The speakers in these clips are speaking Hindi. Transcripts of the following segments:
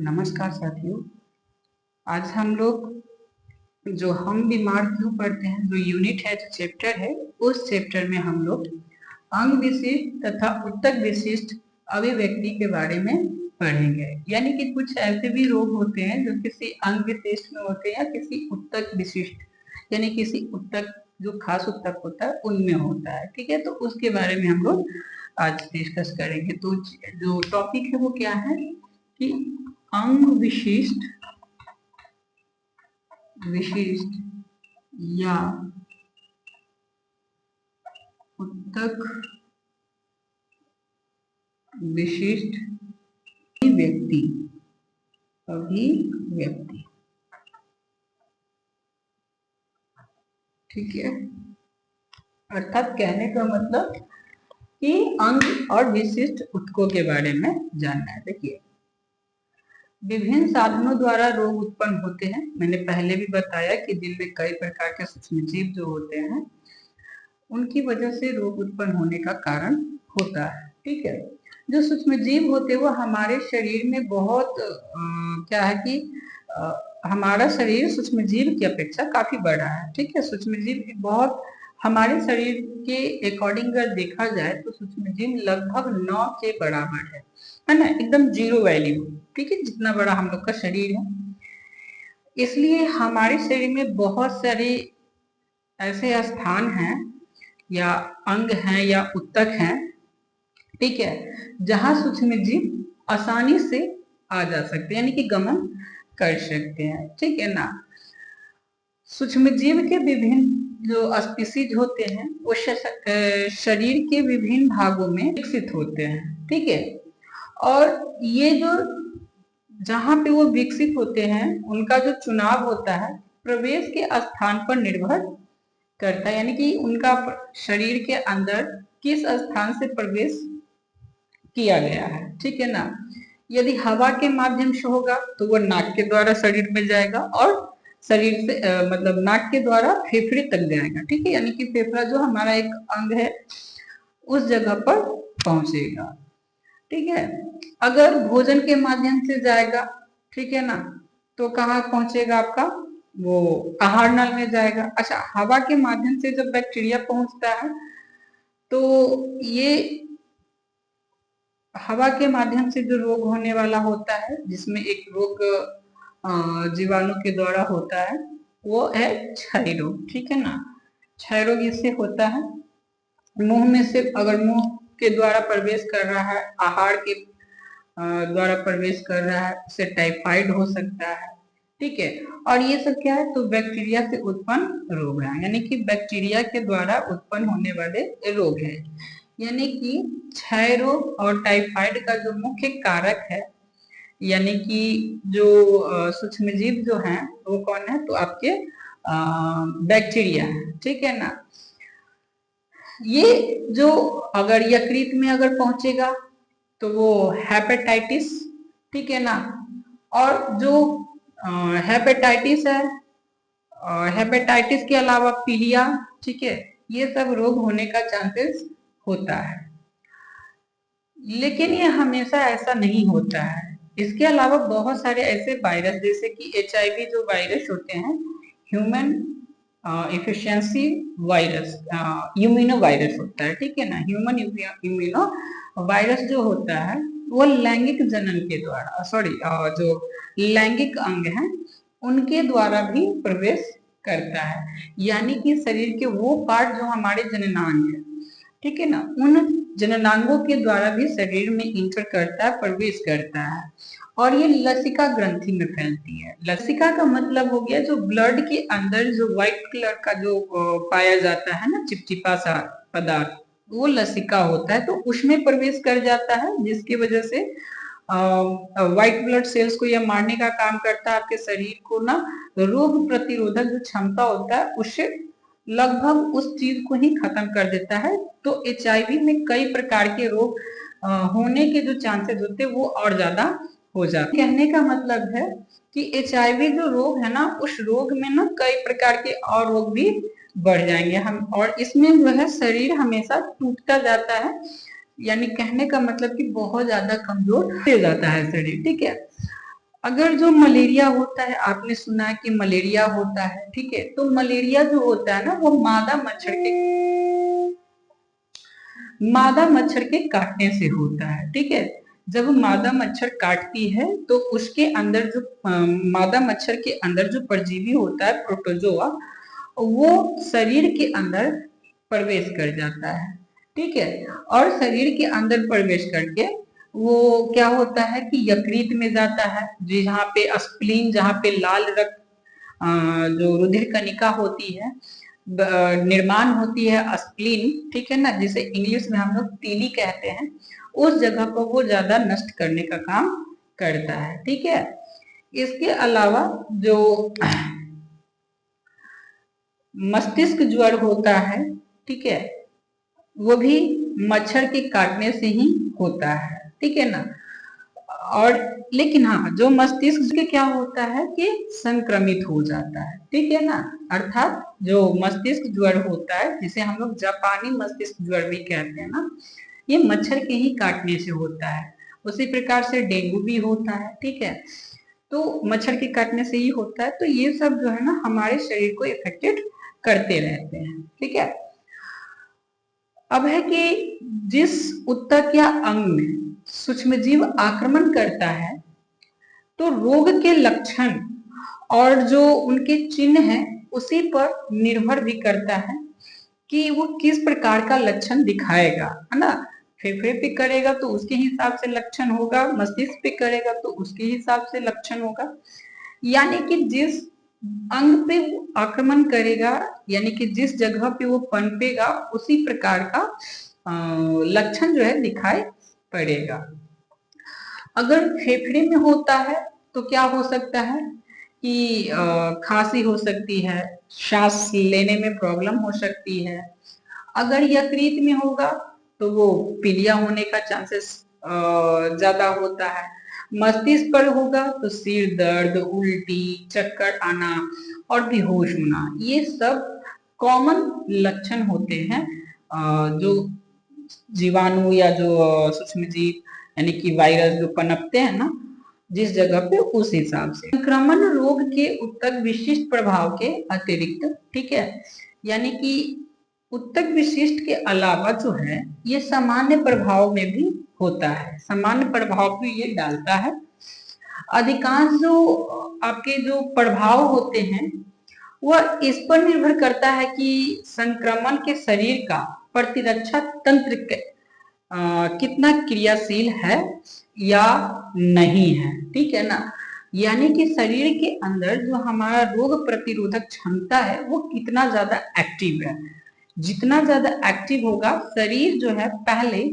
नमस्कार साथियों। आज हम लोग जो हम बीमार क्यों पड़ते हैं जो यूनिट है, जो चैप्टर है, उस चैप्टर में हम लोग अंग विशिष्ट तथा उत्तक विशिष्ट अभिव्यक्ति के बारे में पढ़ेंगे। यानी कि कुछ ऐसे भी रोग होते हैं जो किसी अंग विशिष्ट में होते हैं या किसी उत्तक विशिष्ट, यानी किसी उत्तक जो खास उत्तक होता है उनमें होता है। ठीक है, तो उसके बारे में हम लोग आज डिस्कस करेंगे। तो जो टॉपिक है वो क्या है कि अंग विशिष्ट या उत्तक विशिष्ट अभिव्यक्ति। ठीक है, अर्थात कहने का मतलब कि अंग और विशिष्ट उत्तकों के बारे में जानना है। देखिए, विभिन्न साधनों द्वारा रोग उत्पन्न होते हैं। मैंने पहले भी बताया कि दिन में कई प्रकार के सूक्ष्म जीव जो होते हैं उनकी वजह से रोग उत्पन्न होने का कारण होता है। ठीक है, जो सूक्ष्म जीव होते हैं वो हमारे शरीर में बहुत क्या है कि हमारा शरीर सूक्ष्म जीव की अपेक्षा काफी बड़ा है। ठीक है, सूक्ष्म जीव बहुत हमारे शरीर के अकॉर्डिंग अगर देखा जाए तो सूक्ष्म जीव लगभग 9 के बराबर है ना, एकदम जीरो वैल्यू। ठीक है, जितना बड़ा हम लोग का शरीर है, इसलिए हमारे शरीर में बहुत सारे ऐसे स्थान हैं या अंग हैं या उत्तक हैं, ठीक है, जहां सूक्ष्म जीव आसानी से आ जा सकते हैं, यानी कि गमन कर सकते हैं। ठीक है ना, सूक्ष्म जीव के विभिन्न जो स्पीसीज होते हैं वो शरीर के विभिन्न भागों में विकसित होते हैं। ठीक है, और ये जो जहां पे वो विकसित होते हैं उनका जो चुनाव होता है प्रवेश के स्थान पर निर्भर करता है, यानी कि उनका शरीर के अंदर किस स्थान से प्रवेश किया गया है। ठीक है ना, यदि हवा के माध्यम से होगा तो वो नाक के द्वारा शरीर में जाएगा और शरीर से मतलब नाक के द्वारा फेफड़े तक जाएगा। ठीक है, यानी कि फेफड़ा जो हमारा एक अंग है उस जगह पर पहुंचेगा। ठीक है, अगर भोजन के माध्यम से जाएगा, ठीक है ना, तो कहाँ पहुंचेगा आपका, वो आहार नल में जाएगा। अच्छा, हवा के माध्यम से जब बैक्टीरिया पहुंचता है तो ये हवा के माध्यम से जो रोग होने वाला होता है, जिसमें एक रोग जीवाणु के द्वारा होता है, वो है क्षय रोग। ठीक है ना, क्षय रोग इससे होता है मुंह में से, अगर मुंह के द्वारा प्रवेश कर रहा है, आहार के द्वारा प्रवेश कर रहा है, उससे टाइफाइड हो सकता है। ठीक है, और ये सब क्या है, तो बैक्टीरिया से उत्पन्न रोग है, यानी कि बैक्टीरिया के द्वारा उत्पन्न होने वाले रोग है। यानी कि क्षय रोग और टाइफाइड का जो मुख्य कारक है, यानी कि जो सूक्ष्म जीव जो हैं वो कौन है, तो आपके बैक्टीरिया है। ठीक है ना, ये जो अगर यकृत में अगर पहुंचेगा तो वो हेपेटाइटिस, ठीक है ना, और जो हेपेटाइटिस है, हेपेटाइटिस के अलावा पीलिया, ठीक है, ये सब रोग होने का चांसेस होता है। लेकिन ये हमेशा ऐसा नहीं होता है। इसके अलावा बहुत सारे ऐसे वायरस, जैसे कि HIV जो वायरस होते हैं, human efficiency virus, immuno virus होता है। ठीक है ना, ह्यूमन इम्यूनो वायरस जो होता है वो लैंगिक जनन के द्वारा, जो लैंगिक अंग हैं उनके द्वारा भी प्रवेश करता है, यानी कि शरीर के वो पार्ट जो हमारे जननांग है, ठीक है ना, उन जननांगों के द्वारा भी शरीर में इंटर करता है, प्रवेश करता है, और ये लसिका ग्रंथि में फैलती है। लसिका का मतलब हो गया जो ब्लड के अंदर जो व्हाइट कलर का जो पाया जाता है ना, चिपचिपा सा पदार्थ, वो लसिका होता है, तो उसमें प्रवेश कर जाता है, जिसकी वजह से व्हाइट ब्लड सेल्स को यह मारने का काम करता है, आपके शरीर को ना रोग प्रतिरोधक जो क्षमता होता है उससे लगभग उस चीज को ही खत्म कर देता है। तो HIV में कई प्रकार के रोग होने के जो चांसेस होते हैं वो और ज्यादा हो जाते हैं। कहने का मतलब है कि HIV जो रोग है ना, उस रोग में ना कई प्रकार के और रोग भी बढ़ जाएंगे हम, और इसमें जो है शरीर हमेशा टूटता जाता है, यानी कहने का मतलब कि बहुत ज्यादा कमजोर हो जाता है शरीर। ठीक है, अगर जो मलेरिया होता है, आपने सुना है कि मलेरिया होता है, ठीक है, तो मलेरिया जो होता है ना वो मादा मच्छर के काटने से होता है, ठीक है। जब मादा मच्छर काटती है तो उसके अंदर जो मादा मच्छर के अंदर जो परजीवी होता है प्रोटोजोआ, वो शरीर के अंदर प्रवेश कर जाता है, ठीक है। और शरीर के अंदर प्रवेश करके वो क्या होता है कि यकृत में जाता है, जहाँ पे स्प्लीन, जहाँ पे लाल रक्त जो रुधिर कणिका होती है, निर्माण होती है स्प्लीन, ठीक है ना, जिसे इंग्लिश में हम लोग तीली कहते हैं, उस जगह को वो ज्यादा नष्ट करने का काम करता है, ठीक है। इसके अलावा जो मस्तिष्क ज्वर होता है, ठीक है, वो भी मच्छर के काटने से ही होता है, ठीक है ना। और लेकिन हाँ, जो मस्तिष्क के क्या होता है कि संक्रमित हो जाता है, ठीक है ना। अर्थात जो मस्तिष्क ज्वर होता है, जिसे हम लोग जापानी मस्तिष्क ज्वर भी कहते हैं ना, ये मच्छर के ही काटने से होता है। उसी प्रकार से डेंगू भी होता है, ठीक है, तो मच्छर के काटने से ही होता है। तो ये सब जो है ना हमारे शरीर को इफेक्टेड करते रहते हैं, ठीक है। अब है कि जिस ऊतक या अंग में सूक्ष्मजीव आक्रमण करता है, तो रोग के लक्षण और जो उनके चिन्ह हैं उसी पर निर्भर भी करता है कि वो किस प्रकार का लक्षण दिखाएगा, है ना। फेफड़े पे करेगा तो उसके हिसाब से लक्षण होगा, मस्तिष्क पे करेगा तो उसके हिसाब से लक्षण होगा। यानी कि जिस अंग पे वो आक्रमण करेगा, यानी कि जिस जगह पे वो पनपेगा, उसी प्रकार का लक्षण जो है दिखाई पड़ेगा। अगर फेफड़े में होता है तो क्या हो सकता है कि खांसी हो सकती है, सांस लेने में प्रॉब्लम हो सकती है। अगर यकृत में होगा तो वो पीलिया होने का चांसेस ज्यादा होता है। मस्तिष्क पर होगा तो सिर दर्द, उल्टी, चक्कर आना और बेहोश होना, ये सब कॉमन लक्षण होते हैं जो जीवाणु या जो सूक्ष्म जीव यानी कि वायरस जो पनपते हैं ना जिस जगह पे, उस हिसाब से। संक्रमण रोग के उत्तक विशिष्ट प्रभाव के अतिरिक्त, ठीक है, यानी कि उत्तक विशिष्ट के अलावा जो है ये सामान्य प्रभाव में भी होता है, सामान्य प्रभाव भी ये डालता है। अधिकांश जो आपके जो प्रभाव होते हैं वह इस पर निर्भर करता है कि संक्रमण के शरीर का प्रतिरक्षा तंत्र कितना क्रियाशील है या नहीं है, ठीक है ना। यानी कि शरीर के अंदर जो हमारा रोग प्रतिरोधक क्षमता है वो कितना ज्यादा एक्टिव है। जितना ज्यादा एक्टिव होगा शरीर जो है, पहले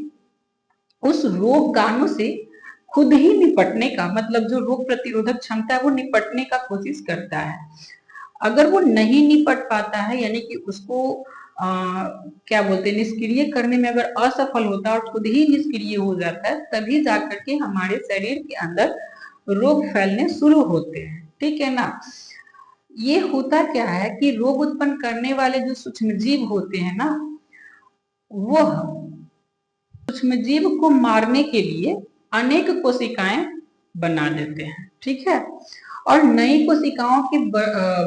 उस रोगाणु से खुद ही निपटने का, मतलब जो रोग प्रतिरोधक क्षमता है वो निपटने का कोशिश करता है। अगर वो नहीं निपट पाता है, यानी कि उसको क्या बोलते हैं, निष्क्रिय करने में अगर असफल होता है और खुद ही निष्क्रिय हो जाता है, तभी जाकर के हमारे शरीर के अंदर रोग फैलने शुरू होते हैं, ठीक है ना। ये होता क्या है कि रोग उत्पन्न करने वाले जो सूक्ष्मजीव होते हैं ना, वो सूक्ष्मजीव को मारने के लिए अनेक कोशिकाएं बना देते हैं, ठीक है। और नई कोशिकाओं के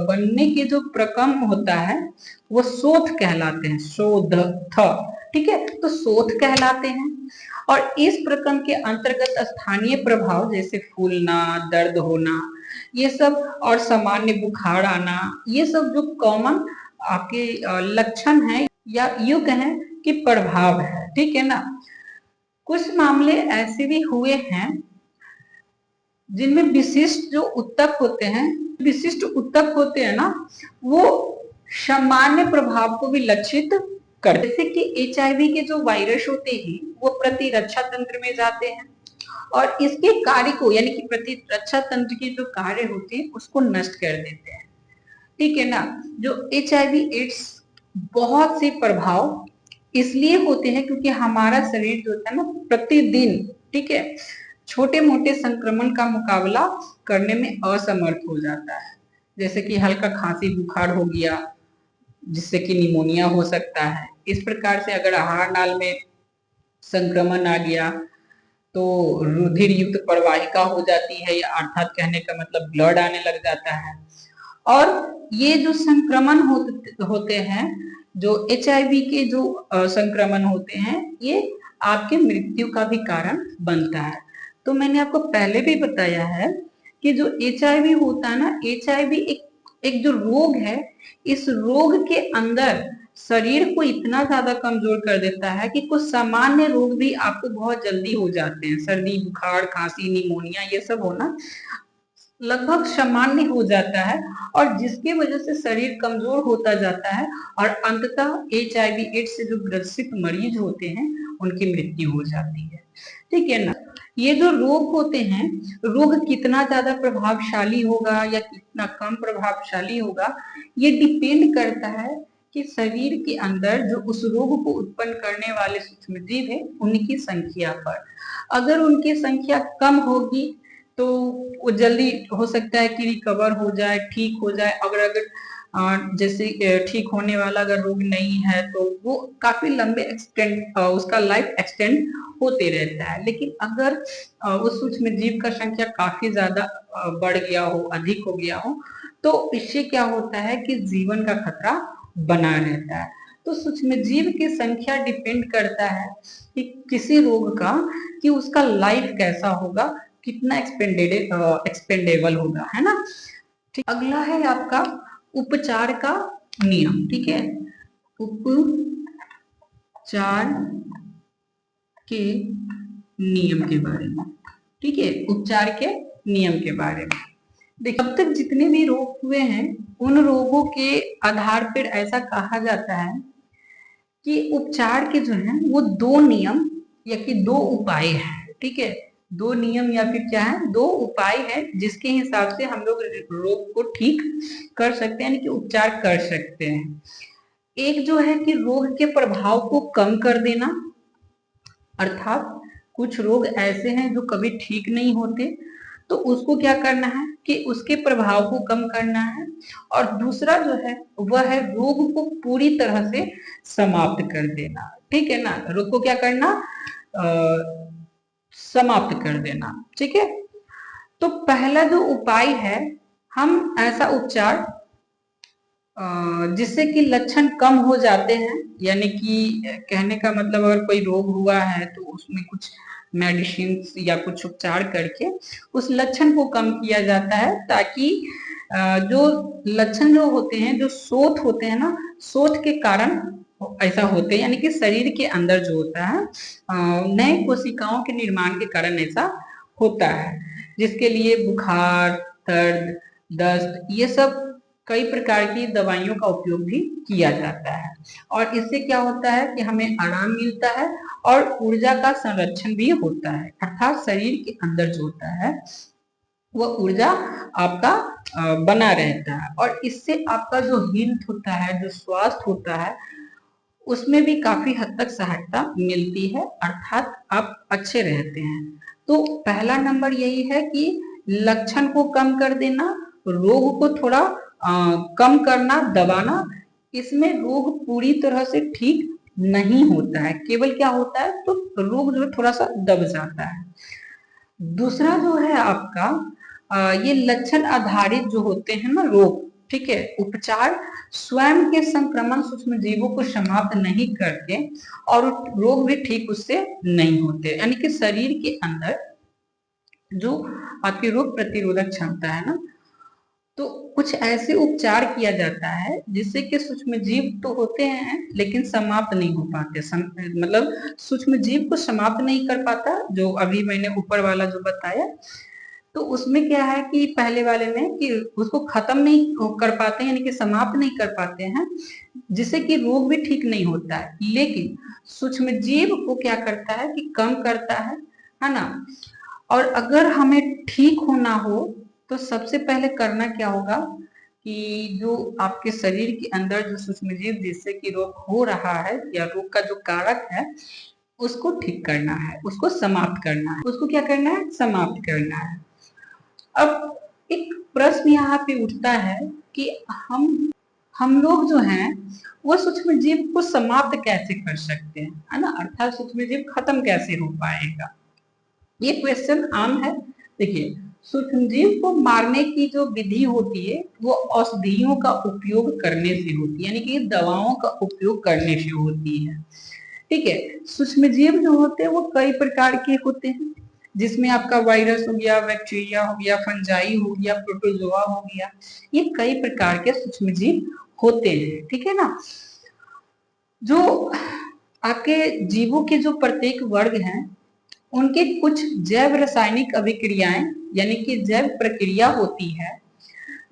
बनने के जो प्रक्रम होता है वो शोथ कहलाते हैं, शोध, ठीक है, तो शोथ कहलाते हैं। और इस प्रक्रम के अंतर्गत स्थानीय प्रभाव जैसे फूलना, दर्द होना, ये सब, और सामान्य बुखार आना, ये सब जो कॉमन आपके लक्षण है या यूं कहें कि प्रभाव है, ठीक है ना। कुछ मामले ऐसे भी हुए हैं जिनमें विशिष्ट जो उत्तक होते हैं, विशिष्ट उत्तक होते हैं ना, वो सामान्य प्रभाव को भी लक्षित करते, जैसे कि HIV के जो वायरस होते हैं वो प्रतिरक्षा तंत्र में जाते हैं और इसके कार्य को, यानी कि प्रतिरक्षा तंत्र के जो कार्य होते हैं उसको नष्ट कर देते हैं, ठीक है ना। जो HIV एड्स बहुत से प्रभाव इसलिए होते हैं क्योंकि हमारा शरीर जो होता है ना प्रतिदिन, ठीक है, छोटे मोटे संक्रमण का मुकाबला करने में असमर्थ हो जाता है। जैसे कि हल्का खांसी बुखार हो गया जिससे कि निमोनिया हो सकता है। इस प्रकार से अगर आहार नाल में संक्रमण आ गया तो रुधिर युक्त प्रवाहिका हो जाती है, या अर्थात कहने का मतलब ब्लड आने लग जाता है। और ये जो संक्रमण होते हैं, जो HIV के जो संक्रमण होते हैं, ये आपके मृत्यु का भी कारण बनता है। तो मैंने आपको पहले भी बताया है कि जो HIV होता है ना, HIV एक जो रोग है, इस रोग के अंदर शरीर को इतना ज्यादा कमजोर कर देता है कि कुछ सामान्य रोग भी आपको बहुत जल्दी हो जाते हैं। सर्दी, बुखार, खांसी, निमोनिया, ये सब होना लगभग सामान्य हो जाता है, और जिसकी वजह से शरीर कमजोर होता जाता है, और अंततः HIV एड्स से जो ग्रसित मरीज होते हैं उनकी मृत्यु हो जाती है। ठीक है ना। ये जो रोग होते हैं, रोग कितना ज्यादा प्रभावशाली होगा या कितना कम प्रभावशाली होगा, ये डिपेंड करता है कि शरीर के अंदर जो उस रोग को उत्पन्न करने वाले सूक्ष्मजीव है उनकी संख्या पर। अगर उनकी संख्या कम होगी तो वो जल्दी हो सकता है कि रिकवर हो जाए, ठीक हो जाए। अगर जैसे ठीक होने वाला अगर रोग नहीं है तो वो काफी लंबे उसका लाइफ एक्सटेंड होते रहता है। लेकिन अगर उस सूक्ष्म जीव का संख्या काफी ज्यादा बढ़ गया हो, अधिक हो गया हो, तो इससे क्या होता है कि जीवन का खतरा बना रहता है। तो सूक्ष्म जीव की संख्या डिपेंड करता है कि किसी रोग का, कि उसका लाइफ कैसा होगा, कितना एक्सपेंडेबल होगा, है ना। ठीक। अगला है आपका उपचार का नियम। ठीक है, उपचार के नियम के बारे में। ठीक है, उपचार के नियम के बारे में देखिए, अब तक जितने भी रोग हुए हैं उन रोगों के आधार पर ऐसा कहा जाता है कि उपचार के जो है वो दो नियम या कि दो उपाय हैं। ठीक है, दो नियम या फिर क्या है, दो उपाय है जिसके हिसाब से हम लोग रोग को ठीक कर सकते हैं, यानी कि उपचार कर सकते हैं। एक जो है कि रोग के प्रभाव को कम कर देना, अर्थात कुछ रोग ऐसे हैं जो कभी ठीक नहीं होते, तो उसको क्या करना है कि उसके प्रभाव को कम करना है। और दूसरा जो है वह है रोग को पूरी तरह से समाप्त कर देना। ठीक है ना, रोग को क्या करना, समाप्त कर देना। ठीक है, तो पहला जो उपाय है, हम ऐसा उपचार जिससे कि लक्षण कम हो जाते हैं, यानी कि कहने का मतलब अगर कोई रोग हुआ है तो उसमें कुछ मेडिसिन या कुछ उपचार करके उस लक्षण को कम किया जाता है, ताकि जो लक्षण जो होते हैं, जो शोथ होते हैं ना, शोथ के कारण ऐसा होते हैं, यानी कि शरीर के अंदर जो होता है नए कोशिकाओं के निर्माण के कारण ऐसा होता है, जिसके लिए बुखार, दर्द, दस्त, ये सब कई प्रकार की दवाइयों का उपयोग भी किया जाता है। और इससे क्या होता है कि हमें आराम मिलता है और ऊर्जा का संरक्षण भी होता है, अर्थात शरीर के अंदर जो होता है वह ऊर्जा आपका बना रहता है, और इससे आपका जो हेल्थ होता है, जो स्वास्थ्य होता है, उसमें भी काफी हद तक सहायता मिलती है, अर्थात आप अच्छे रहते हैं। तो पहला नंबर यही है कि लक्षण को कम कर देना, रोग को थोड़ा कम करना, दबाना। इसमें रोग पूरी तरह से ठीक नहीं होता है, केवल क्या होता है तो रोग जो है थोड़ा सा दब जाता है। दूसरा जो है आपका ये लक्षण आधारित जो होते हैं ना रोग, ठीक है, उपचार स्वयं के संक्रमण सूक्ष्म जीवों को समाप्त नहीं करते और रोग भी ठीक उससे नहीं होते, यानी कि शरीर के अंदर जो आपकी रोग प्रतिरोधक क्षमता है ना, तो कुछ ऐसे उपचार किया जाता है जिससे कि सूक्ष्म जीव तो होते हैं लेकिन समाप्त नहीं हो पाते। मतलब सूक्ष्म जीव को समाप्त नहीं कर पाता, जो अभी मैंने ऊपर वाला जो बताया, तो उसमें क्या है कि पहले वाले में कि उसको खत्म नहीं कर पाते, यानी कि समाप्त नहीं कर पाते हैं, जिससे कि रोग भी ठीक नहीं होता है। लेकिन सूक्ष्म जीव को क्या करता है कि कम करता है ना। और अगर हमें ठीक होना हो तो सबसे पहले करना क्या होगा कि जो आपके शरीर के अंदर जो सूक्ष्म जीव जिससे कि रोग हो रहा है या रोग का जो कारक है उसको ठीक करना है, उसको समाप्त करना है, उसको क्या करना है, समाप्त करना है। अब एक प्रश्न यहाँ पे उठता है कि हम लोग जो हैं वो सूक्ष्म जीव को समाप्त कैसे कर सकते हैं, है ना, अर्थात सूक्ष्म जीव खत्म कैसे हो पाएगा। ये क्वेश्चन आम है। देखिए, सूक्ष्मजीव को मारने की जो विधि होती है वो औषधियों का उपयोग करने से होती है, यानी कि दवाओं का उपयोग करने से होती है। ठीक है, सूक्ष्मजीव जो होते हैं वो कई प्रकार के होते हैं, जिसमें आपका वायरस हो गया, बैक्टीरिया हो गया, फंजाई हो गया, प्रोटोजोआ हो गया, ये कई प्रकार के सूक्ष्मजीव होते हैं। ठीक है ना। जो आपके जीवों के जो प्रत्येक वर्ग हैं उनके कुछ जैव रासायनिक अभिक्रियाएं यानी कि जैव प्रक्रिया होती है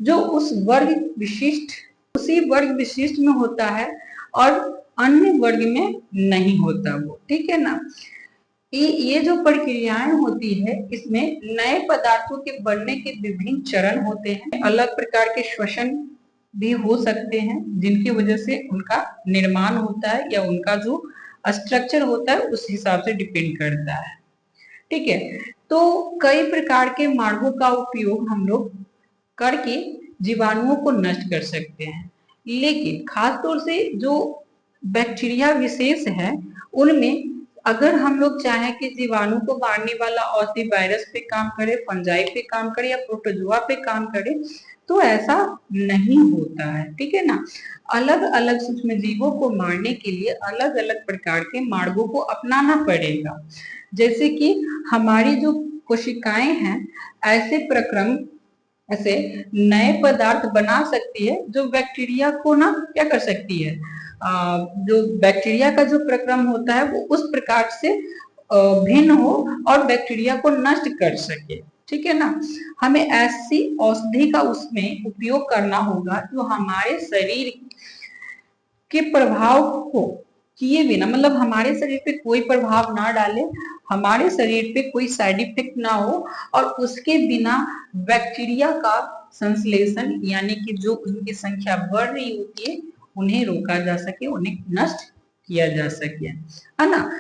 जो उस वर्ग विशिष्ट उसी वर्ग विशिष्ट में होता है और अन्य वर्ग में नहीं होता वो। ठीक है ना। ये जो प्रक्रियाएं होती है इसमें नए पदार्थों के बनने के विभिन्न चरण होते हैं। अलग प्रकार के श्वसन भी हो सकते हैं जिनकी वजह से उनका निर्माण होता है या उनका जो स्ट्रक्चर होता है उस हिसाब से डिपेंड करता है। ठीक है, तो कई प्रकार के मार्गों का उपयोग हम लोग करके जीवाणुओं को नष्ट कर सकते हैं, लेकिन खास तौर से जो बैक्टीरिया विशेष है उनमें अगर हम लोग चाहें कि जीवाणु को मारने वाला औषधि वायरस पे काम करे, फंजाई पे काम करे या प्रोटोजोआ पे काम करे, तो ऐसा नहीं होता है। ठीक है ना। अलग अलग सूक्ष्म जीवों को मारने के लिए अलग अलग प्रकार के मार्गों को अपनाना पड़ेगा। जैसे कि हमारी जो कोशिकाएं हैं ऐसे प्रक्रम ऐसे नए पदार्थ बना सकती है जो बैक्टीरिया को ना क्या कर सकती है, जो बैक्टीरिया का जो प्रक्रम होता है वो उस प्रकार से भिन्न हो और बैक्टीरिया को नष्ट कर सके। ठीक है ना। हमें ऐसी औषधि का उसमें उपयोग करना होगा जो हमारे शरीर के प्रभाव को किए बिना, मतलब हमारे शरीर पे कोई प्रभाव ना डाले, हमारे शरीर पे कोई साइड इफेक्ट ना हो और उसके बिना बैक्टीरिया का संश्लेषण यानी कि जो उनकी संख्या बढ़ रही होती है उन्हें रोका जा सके, उन्हें नष्ट किया जा सके, है ना।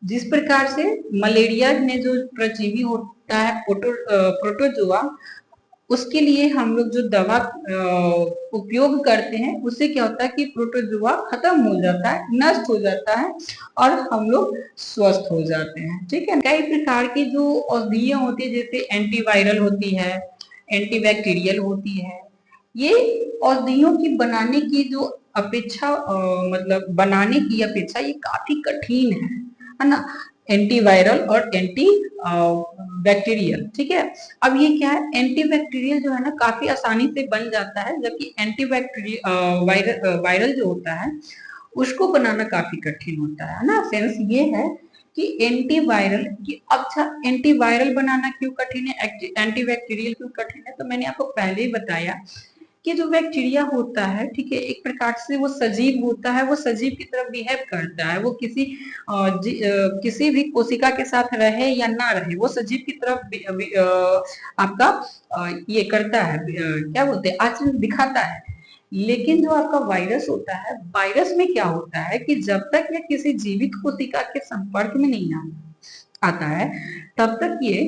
जिस प्रकार से मलेरिया में जो परजीवी होता है प्रोटोजोआ, उसके लिए हम लोग जो दवा उपयोग करते हैं उससे क्या होता है कि प्रोटोजोआ खत्म हो जाता है, नष्ट हो जाता है और हम लोग स्वस्थ हो जाते हैं। ठीक है। कई प्रकार की जो औषधियां होती है जैसे एंटीवायरल होती है, एंटीबैक्टीरियल होती है, ये औषधियों की बनाने की जो अपेक्षा मतलब बनाने की अपेक्षा ये काफी कठिन है ना। एंटीवायरल और एंटी बैक्टीरियल। ठीक है। अब ये क्या है, एंटीबैक्टीरियल जो है ना काफी आसानी से बन जाता है, जबकि एंटीबैक्टीरियल वायरल जो होता है उसको बनाना काफी कठिन होता है ना। सेंस ये है कि एंटीवायरल की, अच्छा एंटीवायरल बनाना क्यों कठिन है, एंटीबैक्टीरियल क्यों कठिन है, तो मैंने आपको पहले ही बताया कि जो बैक्टीरिया होता है, ठीक है, एक प्रकार से वो सजीव होता है, वो सजीव की तरफ बिहेव करता है, वो किसी भी कोशिका के साथ रहे या ना रहे वो सजीव की तरफ आपका ये करता है, क्या बोलते हैं, आचरण दिखाता है। लेकिन जो आपका वायरस होता है, वायरस में क्या होता है कि जब तक ये किसी जीवित कोशिका के संपर्क में नहीं आता है तब तक ये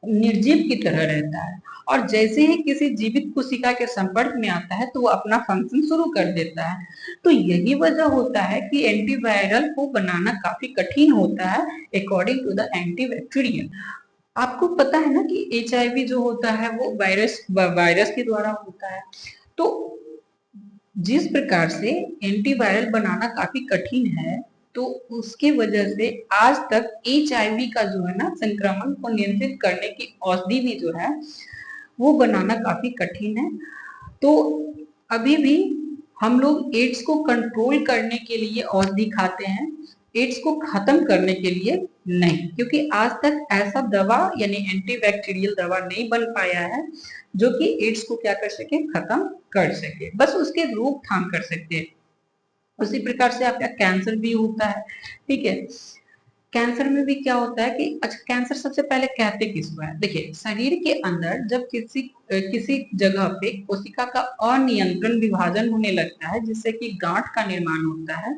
निर्जीव की तरह रहता है, और जैसे ही किसी जीवित कोशिका के संपर्क में आता है तो वो अपना फंक्शन शुरू कर देता है। तो यही वजह होता है कि एंटीवायरल को बनाना काफी कठिन होता है अकॉर्डिंग टू द एंटीबैक्टीरियल। आपको पता है ना कि HIV जो होता है वो वायरस के द्वारा होता है। तो जिस प्रकार से एंटीवायरल बनाना काफी कठिन है, तो उसकी वजह से आज तक HIV का जो है ना संक्रमण को नियंत्रित करने की औषधि भी जो है वो बनाना काफी कठिन है। तो अभी भी हम लोग एड्स को कंट्रोल करने के लिए औषधि खाते हैं, एड्स को खत्म करने के लिए नहीं, क्योंकि आज तक ऐसा दवा यानी एंटीबैक्टीरियल दवा नहीं बन पाया है जो कि एड्स को क्या कर सके, खत्म कर सके, बस उसके रोकथाम कर सकते हैं। उसी प्रकार से आपका कैंसर भी होता है। ठीक है। कैंसर में भी क्या होता है कि, अच्छा कैंसर सबसे पहले कहते किसको है, देखिए शरीर के अंदर जब किसी जगह पे कोशिका का अनियंत्रण विभाजन होने लगता है जिससे कि गांठ का निर्माण होता है,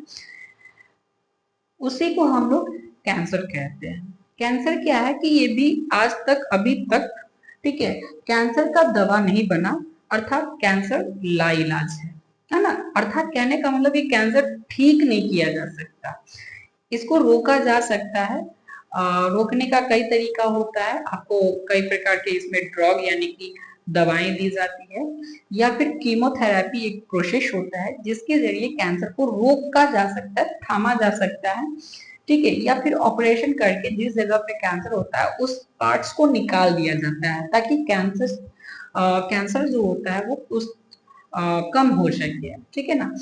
उसी को हम लोग कैंसर कहते हैं। कैंसर क्या है कि ये भी आज तक अभी तक, ठीक है, कैंसर का दवा नहीं बना, अर्थात कैंसर लाइलाज है ना। अर्थात कहने का मतलब ये कैंसर ठीक नहीं किया जा सकता, इसको रोका जा सकता है रोकने का कई तरीका होता है। आपको कई प्रकार के इसमें ड्रग यानी कि दवाएं दी जाती है, या फिर कीमोथेरेपी एक प्रोसेस होता है जिसके जरिए कैंसर को रोका जा सकता है, थामा जा सकता है, ठीक है। या फिर ऑपरेशन करके जिस जगह पे कैंसर होता है उस पार्ट्स को निकाल दिया जाता है ताकि कैंसर जो होता है वो उस कम हो सके, ठीक है ना।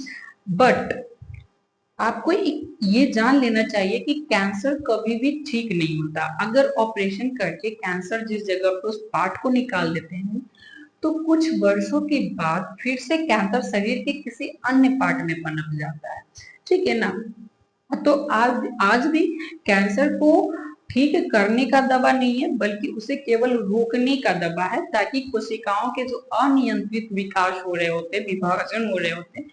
बट आपको ये जान लेना चाहिए कि कैंसर कभी भी ठीक नहीं होता। अगर ऑपरेशन करके कैंसर जिस जगह पर उस पार्ट को निकाल देते हैं तो कुछ वर्षों के बाद फिर से कैंसर शरीर के किसी अन्य पार्ट में पनप जाता है, ठीक है ना। तो आज भी कैंसर को ठीक करने का दवा नहीं है, बल्कि उसे केवल रोकने का दवा है ताकि कोशिकाओं के जो अनियंत्रित विकास हो रहे होते, विभाजन हो रहे होते,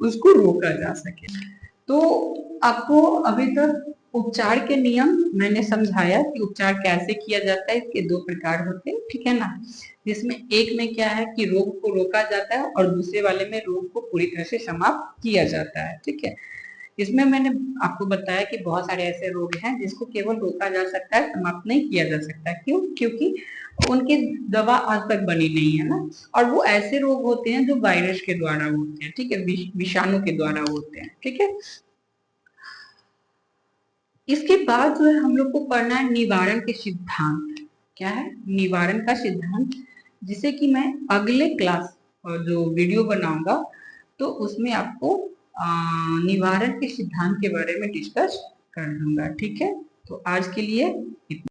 उसको रोका जा सके। तो आपको अभी तक उपचार के नियम मैंने समझाया कि उपचार कैसे किया जाता है। इसके दो प्रकार होते हैं, ठीक है ना। जिसमें एक में क्या है कि रोग को रोका जाता है और दूसरे वाले में रोग को पूरी तरह से समाप्त किया जाता है, ठीक है। इसमें मैंने आपको बताया कि बहुत सारे ऐसे रोग हैं जिसको केवल रोका जा सकता है, समाप्त नहीं किया जा सकता। क्यों? क्योंकि उनकी दवा आज तक बनी नहीं है ना। और वो ऐसे रोग होते हैं जो वायरस के द्वारा होते हैं, ठीक है, विषाणु के द्वारा होते हैं, ठीक है। इसके बाद जो है हम लोग को पढ़ना है निवारण के सिद्धांत। क्या है? निवारण का सिद्धांत, जिसे कि मैं अगले क्लास और जो वीडियो बनाऊंगा तो उसमें आपको निवारण के सिद्धांत के बारे में डिस्कस कर दूंगा, ठीक है। तो आज के लिए इतना।